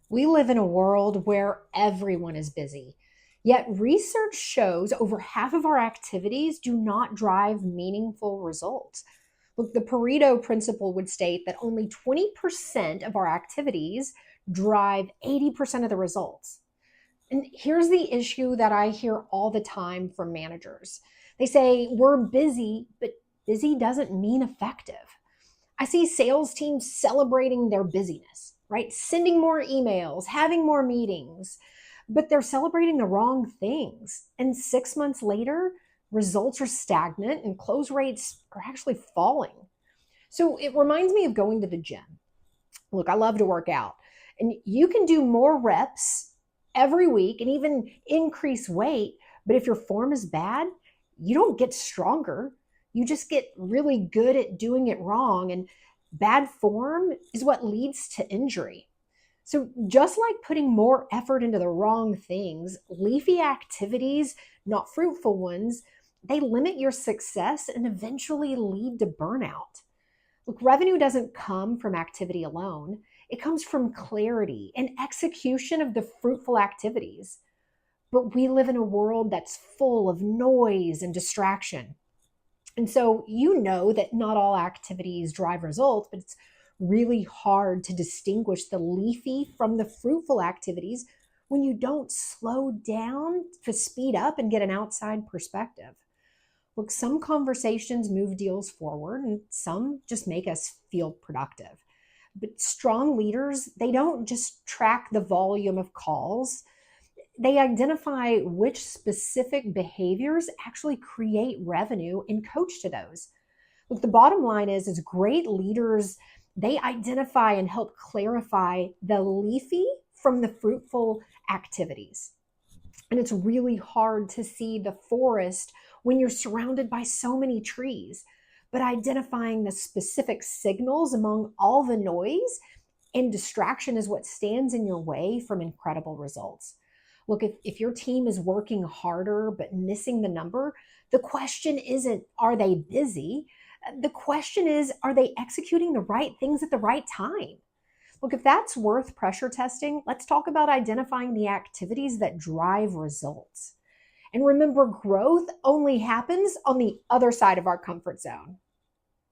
We live in a world where everyone is busy. Yet research shows over half of our activities do not drive meaningful results. Look, the Pareto principle would state that only 20% of our activities drive 80% of the results. And here's the issue that I hear all the time from managers. They say, we're busy, but busy doesn't mean effective. I see sales teams celebrating their busyness, right? Sending more emails, having more meetings, but they're celebrating the wrong things. And 6 months later, results are stagnant and close rates are actually falling. So it reminds me of going to the gym. Look, I love to work out, and you can do more reps every week and even increase weight. But if your form is bad, you don't get stronger. You just get really good at doing it wrong. And bad form is what leads to injury. So, just like putting more effort into the wrong things, leafy activities, not fruitful ones, they limit your success and eventually lead to burnout. Look, revenue doesn't come from activity alone. It comes from clarity and execution of the fruitful activities. But we live in a world that's full of noise and distraction. And so you know that not all activities drive results, but it's really hard to distinguish the leafy from the fruitful activities when you don't slow down to speed up and get an outside perspective. Look, some conversations move deals forward and some just make us feel productive. But strong leaders, they don't just track the volume of calls, they identify which specific behaviors actually create revenue and coach to those. Look, the bottom line is great leaders, they identify and help clarify the leafy from the fruitful activities. And it's really hard to see the forest when you're surrounded by so many trees. But identifying the specific signals among all the noise and distraction is what stands in your way from incredible results. Look, if your team is working harder but missing the number, the question isn't, are they busy? The question is, are they executing the right things at the right time? Look, if that's worth pressure testing, let's talk about identifying the activities that drive results. And remember, growth only happens on the other side of our comfort zone.